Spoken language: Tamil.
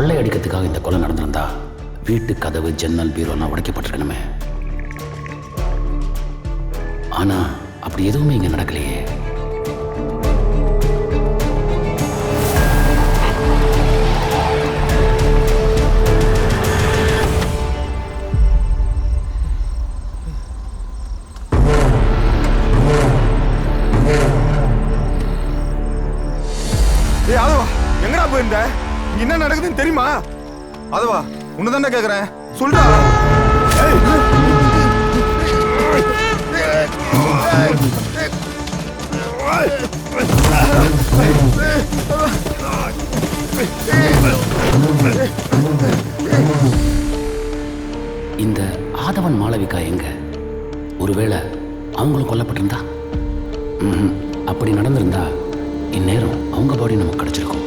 கொள்ளை அடிக்கிறதுக்காக இந்த கொலை நடந்திருந்தா வீட்டு கதவு ஜன்னல் பீரோலாம் உடைக்கப்பட்டிருக்கணுமே. ஆனா அப்படி எதுவுமே இங்க நடக்கலையே. அதவா எங்கடா போயிருந்த? இங்க என்ன நடக்குதுன்னு தெரியுமா? அதவா உன்னதான்டா கேக்குறேன், சொல்றா. இந்த ஆதவன் மாளவிகா எங்க? ஒருவேளை அவங்களும் கொல்லப்பட்டிருந்தா? அப்படி நடந்திருந்தா இந்நேரம் அவங்க பாடி நமக்கு கிடைச்சிருக்கும்.